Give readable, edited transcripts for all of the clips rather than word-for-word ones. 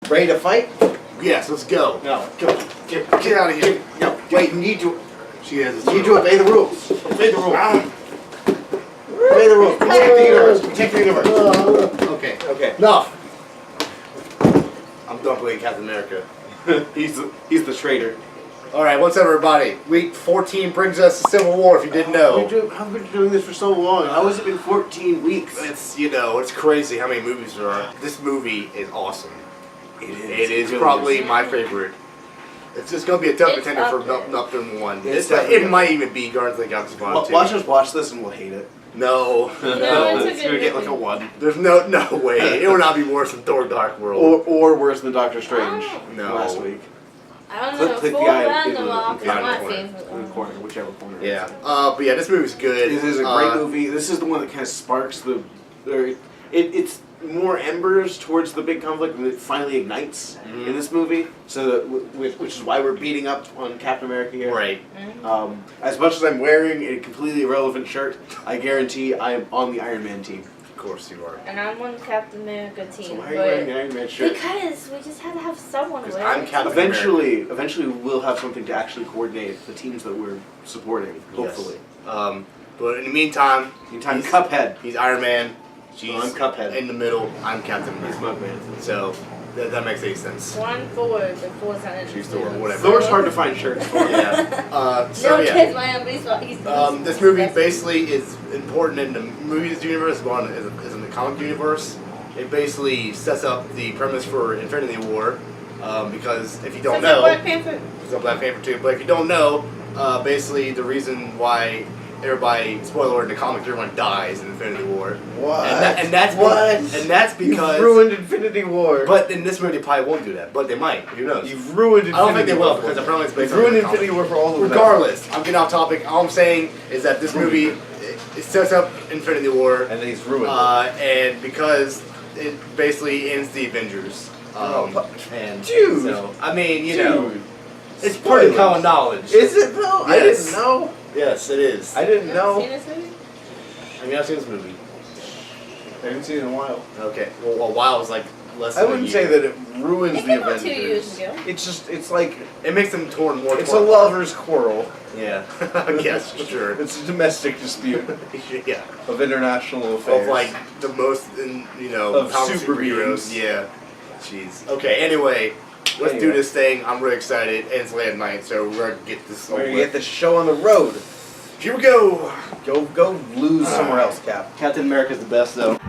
Ready to fight? Yes, let's go. No. Go. Get out of here. No. Wait, you need to. She has You need to obey the rules. Obey the rules. Obey the rules. Protect the universe. Protect the universe. Okay. Okay. No. I'm done playing Captain America. He's the traitor. Alright, what's up, everybody? Week 14 brings us to Civil War, if you didn't know. How have we been doing this for so long? How has it been 14 weeks? It's crazy how many movies there are. This movie is awesome. It is really probably my favorite. It's just going to be a tough contender for number one. It might even be Guardians of the Galaxy Volume 2. Watch us watch this and we'll hate it. No. It's going to get like a 1. There's no way. It will not be worse than Thor Dark World. Or worse than Doctor Strange last week. I don't know. Click the Full eye random off in the my corner. favorite In the corner, whichever corner. Yeah. But yeah, this movie's good. This is a great movie. This is the one that kind of sparks the. It's more embers towards the big conflict, and it finally ignites in this movie. So, which is why we're beating up on Captain America here. Right. As much as I'm wearing a completely irrelevant shirt, I guarantee I am on the Iron Man team. Of course you are. And I'm on the Captain America team. So why are you wearing an Iron Man shirt? Because we just had to have someone wear I'm it. Captain Eventually we'll have something to actually coordinate the teams that we're supporting. Hopefully. Yes. But in the meantime, Cuphead. He's Iron Man. I'm Cuphead. In the middle, I'm Captain America. He's Mugman. So that makes any sense. One forward, the four's not in. She's Thor, whatever. Thor's hard to find shirts for. Yeah. This movie basically is important in the movies universe, but is in the comic universe. It basically sets up the premise for Infinity War, because if you don't know, Black Panther. It's on Black Panther too. But if you don't know, basically the reason why everybody, spoiler alert, in the comics, everyone dies in Infinity War. What? And that's because you've ruined Infinity War. But in this movie, they probably won't do that. But they might. Who knows? You've ruined Infinity War. I don't think they will because apparently it's based on ruined Infinity War for all of them. Regardless, I'm getting off topic. All I'm saying is that this movie it sets up Infinity War, and then he's ruined and because it basically ends the Avengers. Dude, so I mean, you know, it's pretty common knowledge. Is it though? Yes. I didn't know. Yes, it is. I didn't know. Seen this movie? Have you not seen this movie? I haven't seen it in a while. Okay. Well, a while is like less than a year. I wouldn't say that it ruins It the came out Avengers. 2 years ago. It's like it makes them torn more. It's a lover's quarrel. Yeah, I guess sure. It's a domestic dispute. Yeah. Of international affairs. Of like the most, of superheroes. Yeah. Jeez. Okay. Anyway, let's do this thing. I'm really excited, and it's late at night, so we're gonna get this. We're gonna get this show on the road. Here we go. Go lose somewhere else, Cap. Captain America's the best, though.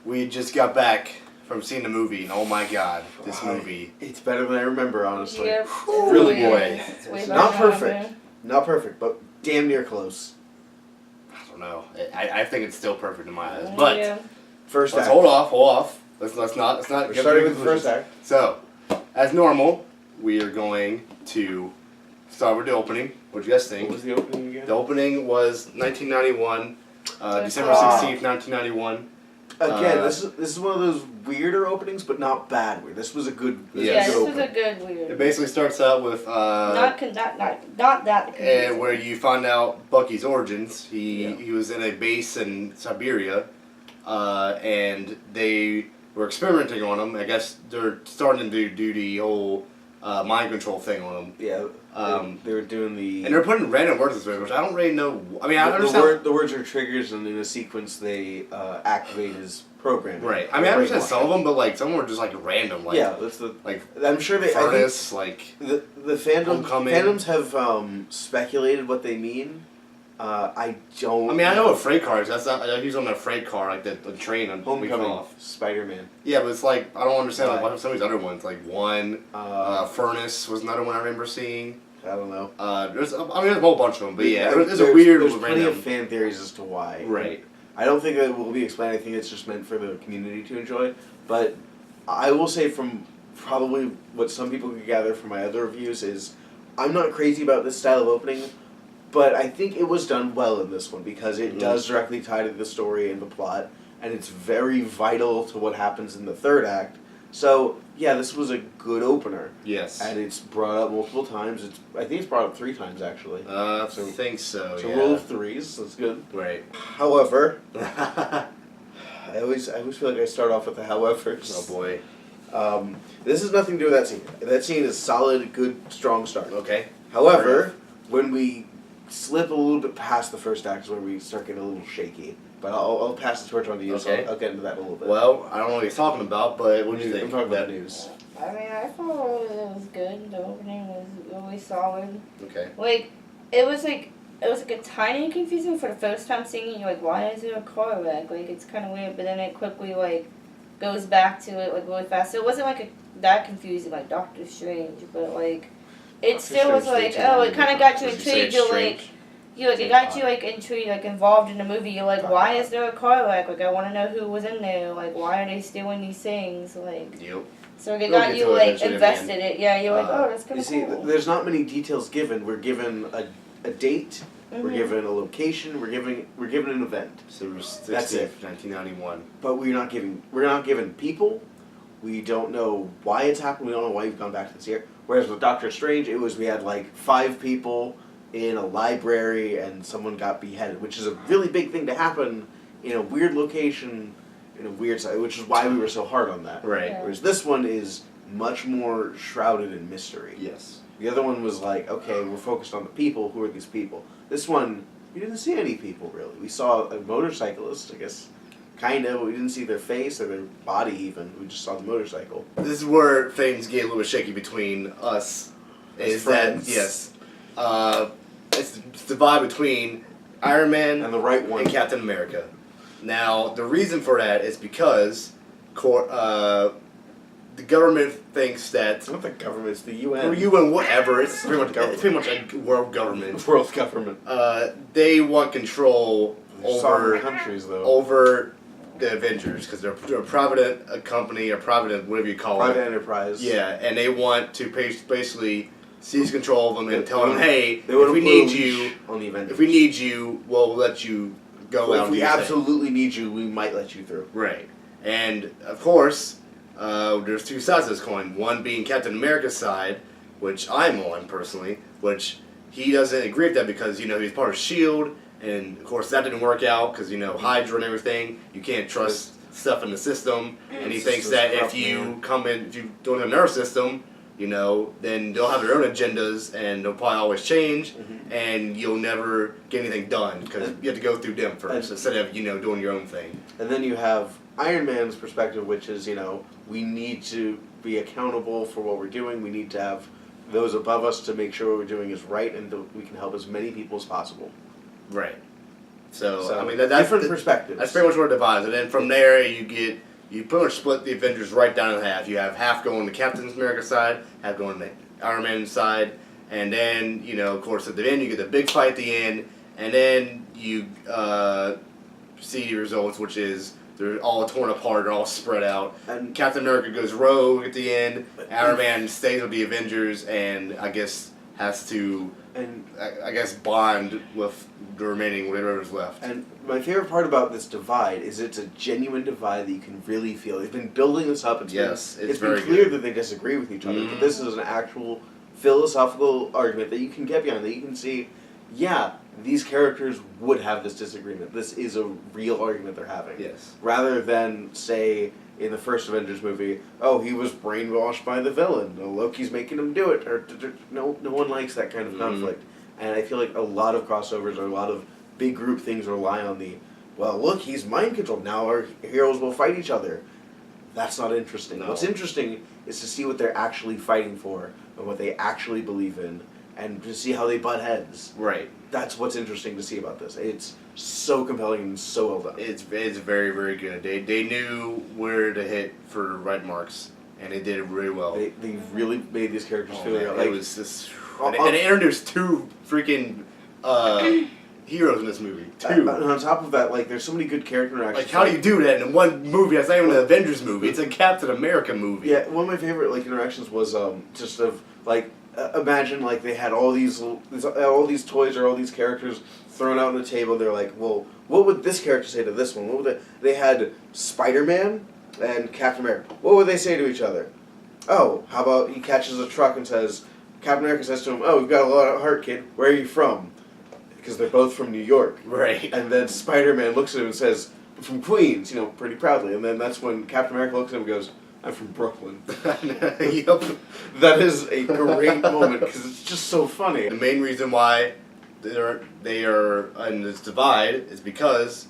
We just got back from seeing the movie, and oh my god, this movie. It's better than I remember, honestly. Yeah, Really boy. It's Not perfect. Not perfect, but damn near close. I don't know. I think it's still perfect in my eyes. But First let's act. hold off. Let's not. We're starting with the first act. So, as normal, we are going to start with the opening. What do you guys think? What was the opening again? The opening was 1991, December 16th, 1991. Again, this is one of those weirder openings, but not bad weird. This was a good. Yeah, this opening. was a good weird. It basically starts out with not that. where you find out Bucky's origins. He was in a base in Siberia, and they were experimenting on him. I guess they're starting to do the whole mind control thing on him. Yeah. They were doing the. And they're putting random words in this movie, which I don't really know. I mean, I understand. The words are triggers, and in a sequence they activate his program. Right. I mean, I understand some of them, but like some of them are just like random. Like, yeah, that's the. Like I'm sure they. furnace, like the fandoms have speculated what they mean. I don't. I mean, I know what freight car is. That's not. He's on a freight car, like the train on Homecoming. Spider-Man. Yeah, but it's like I don't understand like some of these other ones. Like furnace was another one I remember seeing. I don't know. There's a whole bunch of them, but yeah, there's a weird. There's plenty of fan theories as to why. Right. I don't think that will be explained. I think it's just meant for the community to enjoy. But I will say from probably what some people could gather from my other reviews is I'm not crazy about this style of opening, but I think it was done well in this one because it does directly tie to the story and the plot, and it's very vital to what happens in the third act. So, yeah, this was a good opener. Yes. And it's brought up multiple times. I think it's brought up 3 times, actually. I think so, It's yeah. a roll of 3s, that's good. Right. However, I always feel like I start off with the howevers. Oh, boy. This has nothing to do with that scene. That scene is solid, good, strong start. Okay. However, when we slip a little bit past the first act is where we start getting a little shaky. But I'll pass the torch on to you, Okay. so I'll get into that in a little bit. Well, I don't know what he's talking about, but what do you think? I'm talking about the news. I mean, I thought it was good. The opening was really solid. Okay. Like, it was a tiny confusing for the first time seeing it. You're like, why is there a car wreck? Like, it's kind of weird. But then it quickly goes back to it really fast. So it wasn't that confusing like Doctor Strange, but it still was it kind of got you intrigued. It got you intrigued, involved in the movie. You're like, why is there a car wreck? I want to know who was in there. Why are they stealing these things? Yep. So it got you invested in it. Yeah, you're oh, that's kind of cool. You see, there's not many details given. We're given a date. We're given a location. We're given an event. So it was That's it. 1991. But we're not given people. We don't know why it's happened. We don't know why you've gone back to this year. Whereas with Doctor Strange, we had 5 people in a library and someone got beheaded, which is a really big thing to happen in a weird location, in a weird site, which is why we were so hard on that. Right. Yeah. Whereas this one is much more shrouded in mystery. Yes. The other one was okay, we're focused on the people. Who are these people? This one, we didn't see any people really. We saw a motorcyclist, I guess, kind of. We didn't see their face or their body even. We just saw the motorcycle. This is where things get a little bit shaky between us. As friends. Yes. It's the divide between Iron Man And the right one. and Captain America. Now, the reason for that is because the government thinks that It's not the government, it's the UN. or UN, whatever, it's pretty much a world government. World government. They want control Sovereign countries, though. over the Avengers because they're a private company or private whatever you call Private it. enterprise. Yeah, and they want to basically seize control of them and tell them, hey, They would if we need you, on the Avengers. if we need you, we'll let you go out. If we absolutely need you, we might let you through. Right, and of course, there's 2 sides of this coin. One being Captain America's side, which I'm on personally, which he doesn't agree with that because he's part of SHIELD, and of course that didn't work out because Hydra and everything. You can't trust stuff in the system, and he thinks that if you don't have their system, then they'll have their own agendas, and they'll probably always change, and you'll never get anything done because you have to go through them first instead of doing your own thing. And then you have Iron Man's perspective, which is we need to be accountable for what we're doing. We need to have those above us to make sure what we're doing is right, and we can help as many people as possible. Right. So I mean that's different perspectives. That's pretty much where it divides, and then from there you pretty much split the Avengers right down in half. You have half going to Captain America's side, half going to Iron Man's side, and then of course at the end you get the big fight at the end, and then you see the results, which is they're all torn apart, they're all spread out. And Captain America goes rogue at the end. Iron Man stays with the Avengers, and I guess has to bond with the remaining whatever's left. And my favorite part about this divide is it's a genuine divide that you can really feel. They've been building this up. It's been clear that they disagree with each other, but this is an actual philosophical argument that you can get behind, that you can see, yeah, these characters would have this disagreement. This is a real argument they're having. Yes. Rather than, say, in the first Avengers movie, oh, he was brainwashed by the villain. Oh, Loki's making him do it. Or no one likes that kind of conflict. And I feel like a lot of crossovers or a lot of big group things rely on look, he's mind controlled. Now our heroes will fight each other. That's not interesting. No. What's interesting is to see what they're actually fighting for and what they actually believe in, and to see how they butt heads. Right. That's what's interesting to see about this. It's so compelling and so well done. It's very, very good. They knew where to hit for the right marks, and they did it really well. They really made these characters feel man, like it was just... And they introduced 2 freaking heroes in this movie. And on top of that, like, there's so many good character interactions. Like, how do you do that in one movie that's not even an Avengers movie? It's a Captain America movie. Yeah, one of my favorite like interactions was just of like imagine like they had all these toys or all these characters thrown out on the table. They're like, well, what would this character say to this one? What would they had Spider-Man and Captain America. What would they say to each other? Oh, how about he catches a truck and says, Captain America says to him, "Oh, we've got a lot of heart, kid. Where are you from?" Because they're both from New York. Right. And then Spider-Man looks at him and says, "I'm from Queens," pretty proudly. And then that's when Captain America looks at him and goes, "I'm from Brooklyn." Yep. That is a great moment because it's just so funny. The main reason why they are in this divide is because,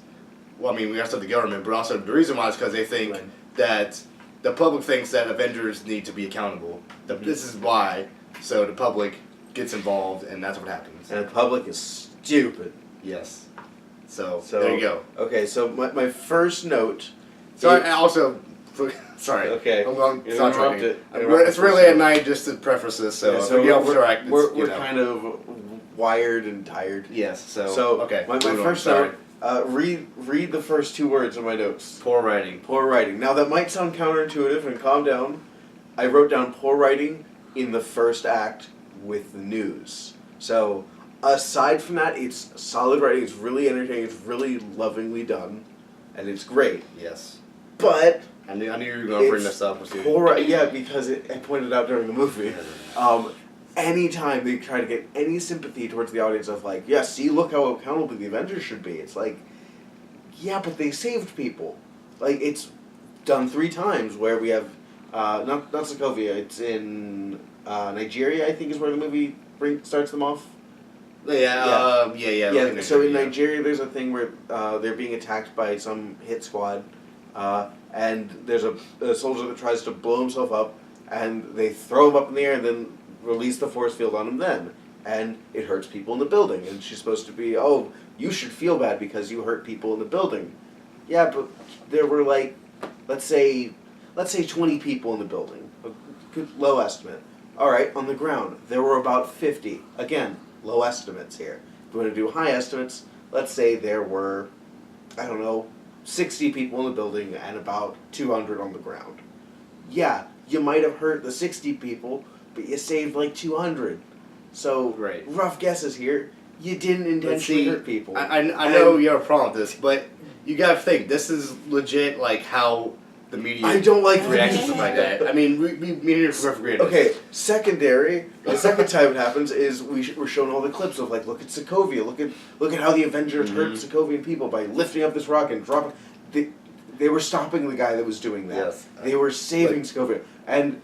well, I mean, we have to have the government, but also the reason why is because they think that the public thinks that Avengers need to be accountable. This is why. So the public gets involved, and that's what happens. And the public is stupid. Yes. So there you go. Okay, so my first note. Sorry, and also, sorry. Okay. I'm going to interrupt it. It's really at night just to preface this, so, yeah, if we get off track, we're kind of wired and tired. Yes. So okay. My first note. Read the first two words of my notes. Poor writing. Poor writing. Now that might sound counterintuitive, and calm down. I wrote down poor writing in the first act with the news. So aside from that, it's solid writing. It's really entertaining. It's really lovingly done, and it's great. Yes. But I knew you were going to bring this up. Poor, yeah, because I pointed out during the movie. Anytime they try to get any sympathy towards the audience of like, yeah, see, look how accountable the Avengers should be. It's like, yeah, but they saved people. Like, it's done 3 times where we have, not Sokovia, it's in Nigeria, I think is where the movie starts them off. Yeah. So in Nigeria, there's a thing where they're being attacked by some hit squad, and there's a soldier that tries to blow himself up, and they throw him up in the air and then release the force field on him then. And it hurts people in the building. And she's supposed to be, oh, you should feel bad because you hurt people in the building. Yeah, but there were like, let's say 20 people in the building. A good low estimate. All right, on the ground, there were about 50. Again, low estimates here. If we want to do high estimates, let's say there were, 60 people in the building and about 200 on the ground. Yeah, you might have hurt the 60 people, but you saved like 200. So, rough guesses here. You didn't intentionally hurt people. I know you have a problem with this, but you gotta think, this is legit like how the media reacts to stuff like that. I mean, me here for greatness. Okay, the second time it happens is we're shown all the clips of like, look at Sokovia, look at how the Avengers hurt Sokovian people by lifting up this rock and dropping. They were stopping the guy that was doing that. Yes. They were saving Sokovia. And,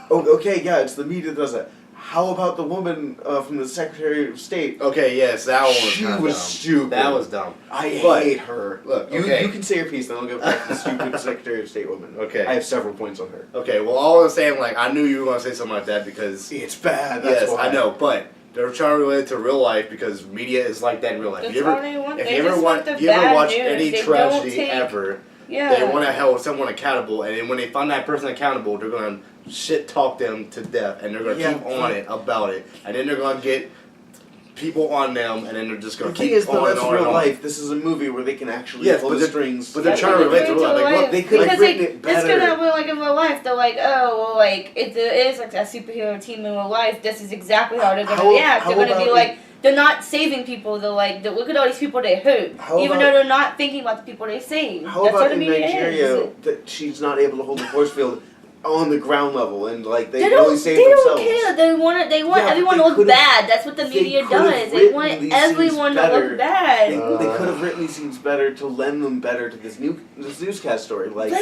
it's the media that does that. How about the woman from the Secretary of State? Okay, yes, that one was She was was dumb. stupid. That was dumb. I hate her. Look, you can say your piece, then I'll go back to the stupid Secretary of State woman. Okay. I have several points on her. Okay, well, all I'm saying, I knew you were going to say something like that because... It's bad, that's why. I know, but they're trying to relate it to real life because media is like that in real life. That's If you ever watch any tragedy ever... Yeah. They want to hold someone accountable, and then when they find that person accountable, they're going to shit talk them to death, and they're going to keep on it about it, and then they're going to get people on them, and then they're just going to keep on and on. That's real life. This is a movie where they can actually pull the strings. But they're trying to relate to real life. They could have written it better. It's going to happen like in real life. They're like, oh, well, like, it is like a superhero team in real life. This is exactly how they're going to react. They're going to be like... They're not saving people. They're like, look at all these people they hurt. Even though they're not thinking about the people they saved. How about in Nigeria that she's not able to hold the force field on the ground level and like they really save themselves? They don't care. They want everyone to look bad. That's what the media does. They want everyone to look bad. They could have written these scenes better to lend them better to this newscast story. Like,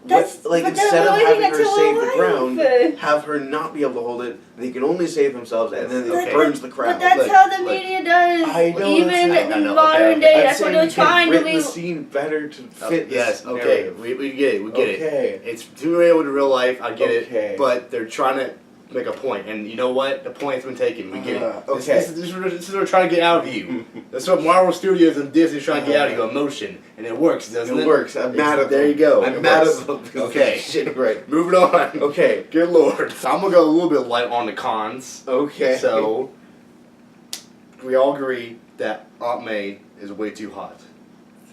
instead of having her save the ground, have her not be able to hold it. They can only save themselves, and then it burns the crowd. But that's how the media does. I know. Even in modern day, that's what they're trying to be. The scene better to fit. Yes. Okay. We get it. We get it. It's too real to real life. I get it. But they're trying to make a point, and you know what? The point's been taken. We get it. This is what they're trying to get out of you. That's what Marvel Studios and Disney's trying to get out of you, emotion, and it works, doesn't it? It works. I'm mad at them. There you go. I'm mad at them. Okay. Shit, right. Moving on. Okay. Good lord. So I'm gonna go a little bit light on the cons. Okay. So we all agree that Aunt May is way too hot.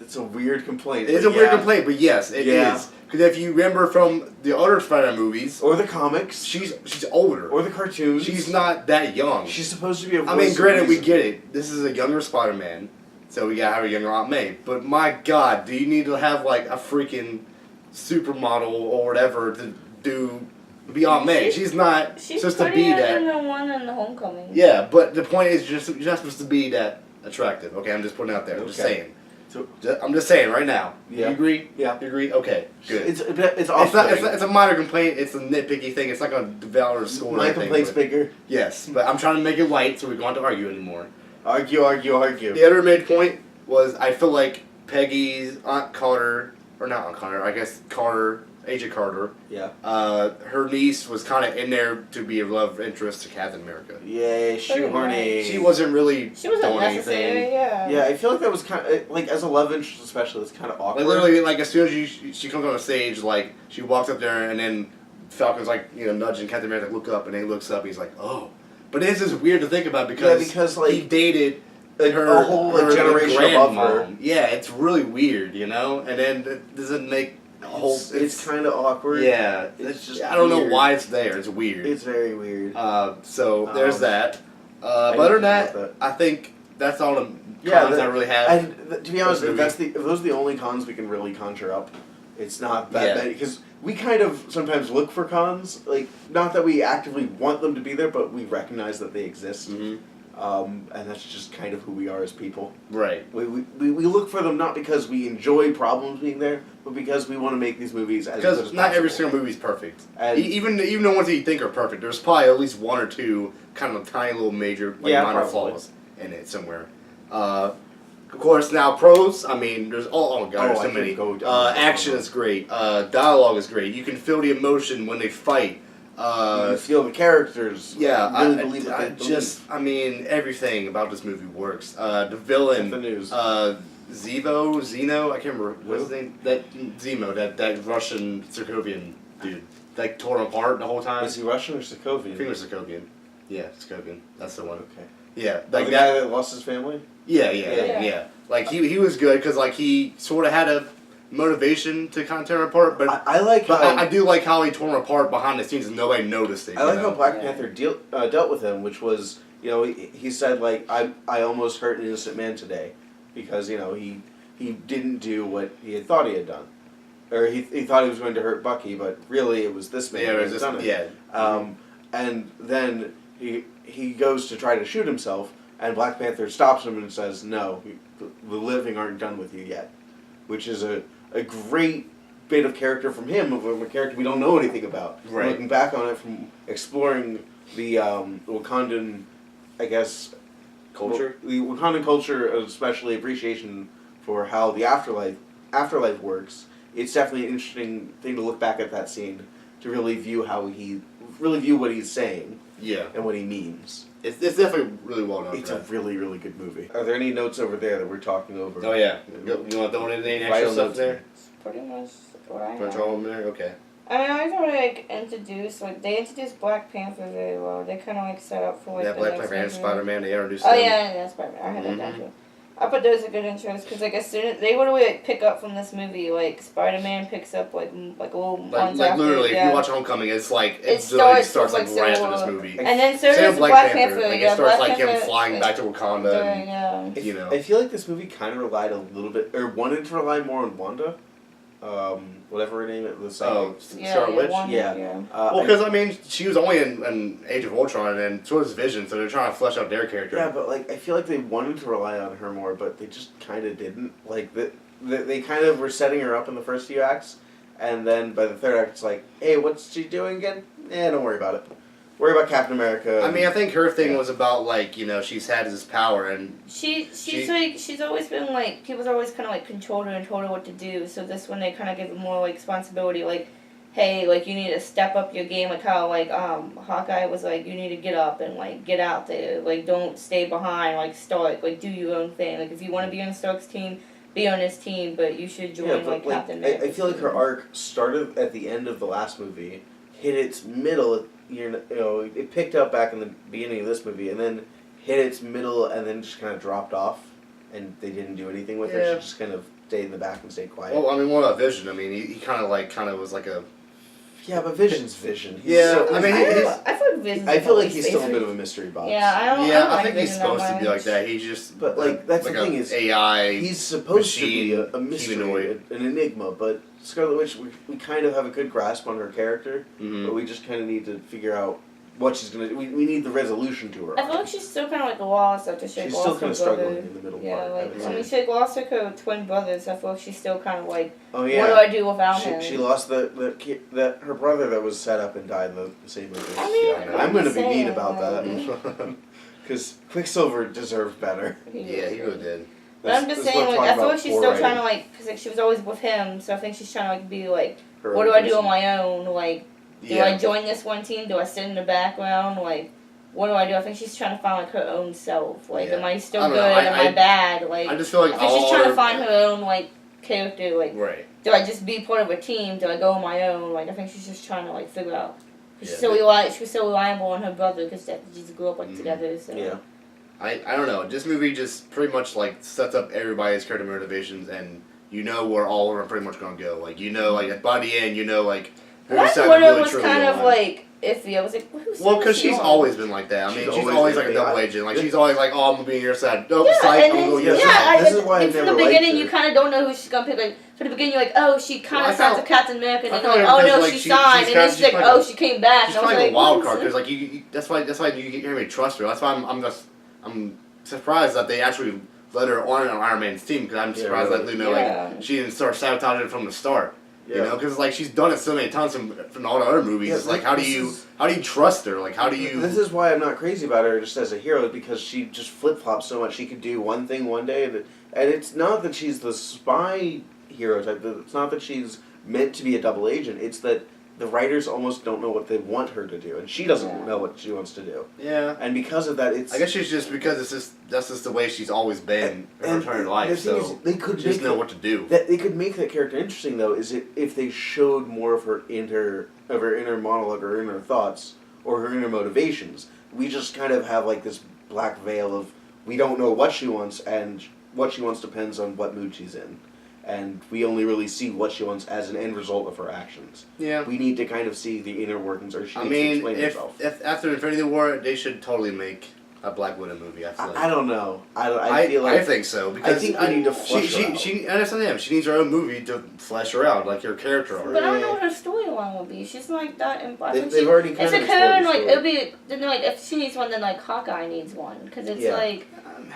It's a weird complaint. It's a weird complaint, but yes, it is. Because if you remember from the other Spider-Man movies, or the comics, she's older, or the cartoons, she's not that young. She's supposed to be a voice. I mean, granted, we get it. This is a younger Spider-Man, so we gotta have a younger Aunt May. But my God, do you need to have like a freaking supermodel or whatever to be Aunt May? She's not supposed to be that. She's the one in the Homecoming. Yeah, but the point is, you're not supposed to be that attractive. Okay, I'm just putting it out there. I'm just saying. So, I'm just saying right now. Yeah. You agree? Yeah. You agree? Okay, good. It's off-putting. It's a minor complaint. It's a nitpicky thing. It's not going to develop or score My anything. complaint's bigger. Yes, but I'm trying to make it light so we don't have to argue anymore. Argue. The other main point was I feel like Peggy's Aunt Carter, or not Aunt Carter, I guess Carter, Agent Carter. Yeah. Her niece was kind of in there to be a love interest to Captain America. Yay, shoehorny. She wasn't really She wasn't doing necessary, anything. yeah. Yeah, I feel like that was kind of, like, as a love interest especially, it's kind of awkward. Like, literally, like, as soon as she comes on the stage, like, she walks up there and then Falcon's, like, you know, nudging Captain America, like, look up, and then he looks up and he's like, oh. But it's just weird to think about because like, he dated a whole generation above her. Yeah, it's really weird, you know? And then it doesn't make a whole... It's kind of awkward. Yeah. It's just I don't know weird. why it's there. It's weird. It's very weird. So there's that. But other than that, I think that's all the cons I really have. And to be honest, if those are the only cons we can really conjure up, it's not that bad. Because we kind of sometimes look for cons. Like, not that we actively want them to be there, but we recognize that they exist. Mm-hmm. And that's just kind of who we are as people. Right. We look for them not because we enjoy problems being there, but because we want to make these movies as good as possible. Because not every single movie is perfect. And even the ones that you think are perfect, there's probably at least one or two kind of tiny little major, minor flaws in it somewhere. Of course, now pros, I mean, there's there's so many. Action is great. Dialogue is great. You can feel the emotion when they fight. You feel the characters. Yeah, really believe what they believe. I mean, everything about this movie works. The villain, the news. Zeno, I can't remember what's his name. That Russian Sokovian dude, like tore him apart the whole time. Is he Russian or Sokovian? I think it was Sokovian. Yeah, Sokovian. That's the one. Okay. Yeah, Like the guy that lost his family. Yeah. Like he was good because like he sort of had a motivation to kind of tear him apart, but I do like how he tore him apart behind the scenes and nobody noticed it. I like how Black Panther dealt with him, which was, you know, he said like I almost hurt an innocent man today, because, you know, he didn't do what he had thought he had done, or he thought he was going to hurt Bucky, but really it was this man who had done it. Yeah. And then he goes to try to shoot himself, and Black Panther stops him and says, "No, the living aren't done with you yet," which is a great bit of character from him, of a character we don't know anything about. Right. Looking back on it from exploring the Wakandan, I guess, Culture? The Wakandan culture, especially appreciation for how the afterlife works. It's definitely an interesting thing to look back at that scene, to really view what he's saying. Yeah. And what he means. It's definitely really well done. It's a really, really good movie. Are there any notes over there that we're talking over? Oh yeah. You want to throw in any extra stuff there? Pretty much what I Put have. all in there? Okay. I mean, I don't they introduced Black Panther very well. They kind of set up for the Black next Panther and movie. Spider-Man, they introduced Oh them. yeah, Spider-Man. I had that down too. I thought those are good intros because as soon as they would pick up from this movie, Spider-Man picks up like a little months after. Literally, yeah. if you watch Homecoming, it's like It starts like right after this movie. And then so Same does with Black Panther. It starts like him flying back to Wakanda. And, yeah. you know. I feel like this movie kind of relied a little bit, or wanted to rely more on Wanda. Whatever her name is. Scarlet Witch? Yeah. Well, because, I mean, she was only in Age of Ultron, and so was Vision, so they're trying to flesh out their character. Yeah, but, I feel like they wanted to rely on her more, but they just kind of didn't. They kind of were setting her up in the first few acts, and then by the third act, it's like, hey, what's she doing again? Don't worry about it. Worry about Captain America. I mean, I think her thing was about, she's had this power, and... She's always been, people's always kind of, controlled her and told her what to do, so this one they kind of give her more, responsibility, hey, you need to step up your game, how, Hawkeye was you need to get up and, get out there, don't stay behind, Stark, do your own thing, if you want to be on Stark's team, be on his team, but you should join, Captain America. I feel like her arc started at the end of the last movie, hit its middle, it picked up back in the beginning of this movie, and then hit its middle and then just kind of dropped off, and they didn't do anything with her. Yeah. She just kind of stayed in the back and stayed quiet. Well, I mean, what about Vision? I mean, he kind of was like a. Yeah, but Vision's Vision. Yeah, I mean, I feel like Vision's I feel like he's always still a bit favorite. of a mystery box. Yeah, I don't I like think he's Vision that supposed to be much. like that. He's just. But like that's like the thing a is, AI. he's supposed to be machine, a mystery, humanoid. an enigma. But Scarlet Witch, we kind of have a good grasp on her character, Mhm. but we just kind of need to figure out what she's gonna. We need the resolution to her. I feel like she's still kind of like lost after she She's lost still her kind of brother. struggling in the middle Yeah, part. like would I say. mean, she like, lost like her twin brothers. I feel like she's still kind of like, Oh what do yeah. I do without him? She lost that her brother that was set up and died in the same movie. I mean, Yeah, I'm gonna be saying, mean about that Mhm. because Quicksilver deserved better. Yeah, he really did. But I'm just That's saying, what I'm like, I talking feel about like she's poor still trying writing. to like, because like she was always with him, so I think she's trying to like be like, Her what own do I do person. on my own? Like, do I join this one team? Do I sit in the background? Like, what do I do? I think she's trying to find like her own self. Like, Yeah. am I still I don't good? know, Am I I bad? Like, I just feel like I think all she's trying to her- find her own like character. Like, Right. do I just be part of a team? Do I go on my own? Like, I think she's just trying to like figure out. She's Yeah, so but- she was so reliable on her brother because they just grew up like Mhm. together. So Yeah. I don't know. This movie just pretty much like sets up everybody's character motivations, and you know where all of them are pretty much gonna go. Like you know, like by the end, you know, like who's Black decided Widow really was truly kind of on. like iffy. I was like, who's Well, because she she's on? always been like that. I mean, She's she's always always been like a that. double agent. Like she's always like, oh, I'm gonna be on your side. Nope, Yeah, psych, and I'm then, gonna go yeah, your yeah, side. this is why I've from never the liked beginning, her. you kind of don't know who she's gonna pick. Like from the beginning, you're like, oh, she kind Well, I of sounds felt- like Captain America, and I then you're like, felt oh because, no, like, she's she- signed, she's and kind then of- she's like, she's kind oh, of- she came back. She's and I was kind of like, a wild what card is because like that's why you can't really trust her. That's why I'm surprised that they actually let her on Iron Man's team because I'm Yeah, surprised really. that you know Yeah. like she didn't start sabotaging it from the start. Yeah. You know, because like she's done it so many times from all the other movies. Yeah, It's like how do you trust her? Like how do you? This is why I'm not crazy about her just as a hero, because she just flip flops so much. She could do one thing one day, and it's not that she's the spy hero type. It's not that she's meant to be a double agent. It's that the writers almost don't know what they want her to do, and she doesn't Yeah. know what she wants to do. Yeah. And because of that, it's I guess she's just because that's just the way she's always been her entire life. the thing So is, they could she doesn't make know what to do. that they could make that character interesting though. Is it if they showed more of her inner monologue or inner thoughts or her inner motivations? We just kind of have like this black veil of we don't know what she wants, and what she wants depends on what mood she's in, and we only really see what she wants as an end result of her actions. Yeah. We need to kind of see the inner workings, or she I needs to mean, explain if herself. after Infinity War, they should totally make a Black Widow movie. I feel like. I don't know. I feel like I think so because I think we need to flesh her out. she and that's the she needs her own movie to flesh her out like her character arc. But I don't know what her storyline will be. She's like that. They've already kind It's of like her and like explored the it'll be then like if she needs one, then like Hawkeye needs one because it's Yeah. like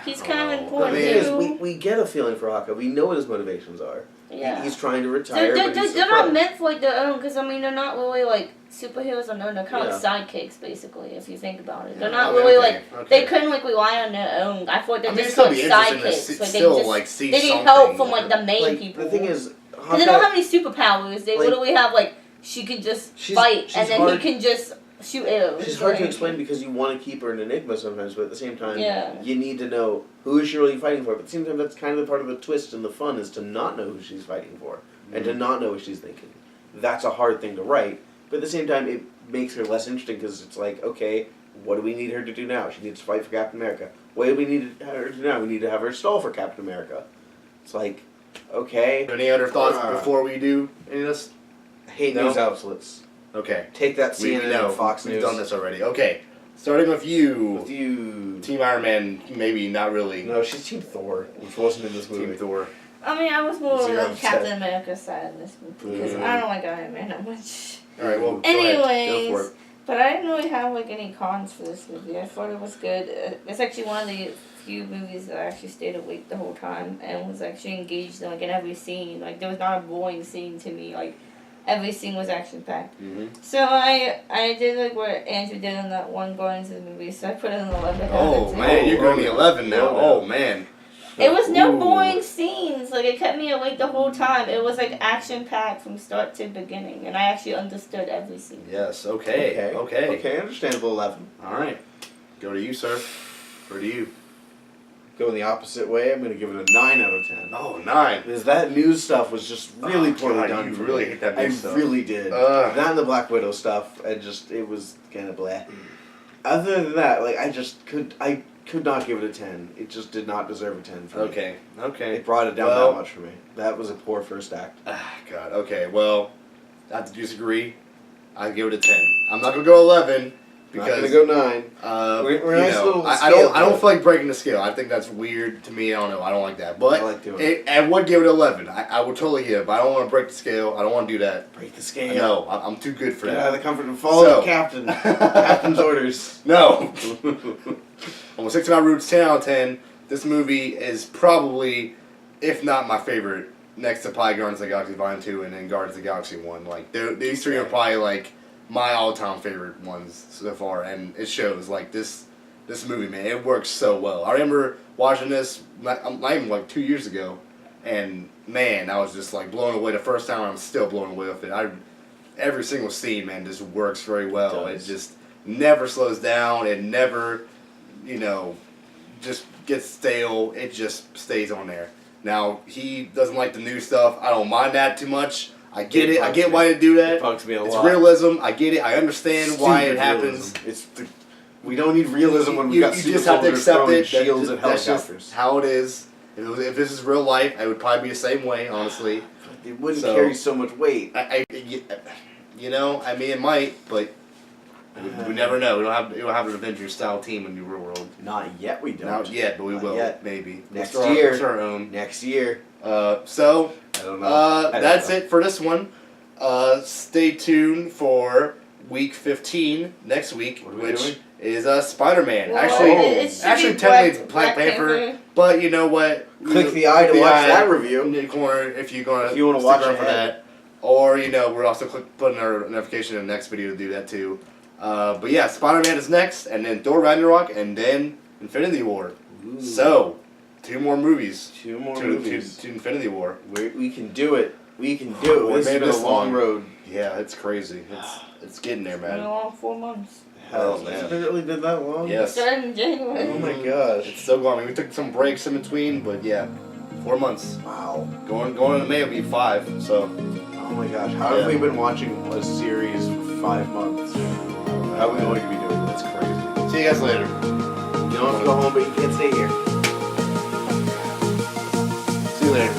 he's kind of Oh, The important thing is, too. we get a feeling for Hawkeye. We know what his motivations are. Yeah. He's trying to retire, They're, but he's they're not surprised. meant for like their own because I mean they're not really like superheroes on their own. They're kind of Yeah. like sidekicks basically if you think about it. They're Yeah, not I mean, really okay, like okay. they couldn't like rely on their own. I thought they're I mean, just it'd like still be interesting to sidekicks. Like they still just like see they need something. help from like the main Like, people. the thing is, because they don't have Hawkeye, any superpowers. They like- literally have like she can just She's- fight she's and then hard- he can just shoot arrows. she's hard to Like, explain because you want to keep her an enigma sometimes, but at the same time, Yeah. you need to know who is she really fighting for. But at the same time, that's kind of the part of the twist and the fun is to not know who she's fighting for and to not know what she's thinking. That's a hard thing to write, but at the same time, it makes her less interesting because it's like, okay, what do we need her to do now? She needs to fight for Captain America. What do we need her to do now? We need to have her stall for Captain America. It's like, okay, Any other thoughts before we do any of this? hate No? news outlets. Okay. Take that We CNN know. and Fox We've News. done this already. Okay. Starting with you. With you. Team Iron Man, maybe not really. No, she's Team Thor, which wasn't in this movie. Team Thor. I mean, I was more Zero on upset. Captain America's side in this movie because I don't like Iron Man that much. Alright, well, go ahead. Go for Anyways, it. but I didn't really have like any cons for this movie. I thought it was good. It's actually one of the few movies that I actually stayed awake the whole time and was actually engaged in like in every scene. Like there was not a boring scene to me. Like every scene was action packed. Mm-hmm. So I did like what Andrew did in that one Guardians of the movie. So I put it in 11. Oh, man, you're going to be 11 now. Oh, man. It was no Ooh. boring scenes. Like it kept me awake the whole time. It was like action packed from start to beginning, and I actually understood every scene. Yes, okay. Okay, understandable 11. Alright. Go to you, sir. Or to you. Going the opposite way, I'm going to give it a 9 out of 10. Oh, 9. Because that news stuff was just really Oh, poorly God, done. you for really me. hate that news stuff. I really did. Ugh. That and the Black Widow stuff, it was kind of bleh. Other than that, like, could not give it a 10. It just did not deserve a 10 for me. Okay. It brought it down Well- that much for me. That was a poor first act. God. Okay. Well, I have to disagree. I give it a 10. I'm not gonna go 11 Not gonna because go 9. We're you nice know, little I scale don't though. feel like breaking the scale. I think that's weird to me. I don't know. I don't like that. But I like doing it. I would give it 11. I would totally give it, but I don't want to break the scale. I don't want to do that. Break the scale. No, I'm too good for Get that. out of the comfort and follow So- the captain. Captain's orders. No. I'm gonna stick to my roots. 10 out of 10. This movie is probably, if not my favorite, next to probably Guardians of the Galaxy Volume 2 and then Guardians of the Galaxy 1. Like these three are probably like my all-time favorite ones so far, and it shows. Like this movie, man, it works so well. I remember watching this not even like 2 years ago, and man, I was just like blown away the first time. I'm still blown away with it. Every single scene, man, just works very well. It just never slows down. It never, just gets stale. It just stays on there. Now, he doesn't like the new stuff. I don't mind that too much. I get it. I get why they do that. It bugs me a It's lot. realism. I get it. I understand why it Stupid happens. realism. We don't need realism when we got you super just have to soldiers accept throwing it. shields at That's helicopters. just how it is. If this is real life, it would probably be the same way, honestly. It wouldn't So- carry so much weight. It might, but we never know. We don't have an Avengers style team in the real world. Not yet, we don't. Not yet, but we Not will. yet. Maybe Next We'll start- year. we'll start our own. Next year. So I don't know. I don't that's know. it for this one. Stay tuned for week 15 next week, What are we which doing? is Spider-Man. Well, Actually, it should actually, be technically it's Black Panther. But you know what? Click the eye to watch that review. in the corner if you're gonna If you wanna stick watch around for ahead. that. Or we're also putting our notification in the next video to do that too. But yeah, Spider-Man is next, and then Thor Ragnarok, and then Infinity War. Ooh. So 2 more movies. Two more to movies. to Infinity War. We can do it. We can do it. We This has made been this a long long. road. Yeah, it's crazy. It's getting there, It's been a man. long 4 months. Hell, man. Has it really been that long? Yes. Started in January. Oh my gosh. It's still going. I mean, we took some breaks in between, but yeah, 4 months. Wow. Going into May will be 5. So Oh my gosh. How have we been watching a series for 5 months? How are we going to be doing this? it's crazy. See you guys later. You don't have to go home, but you can't stay here. See you later.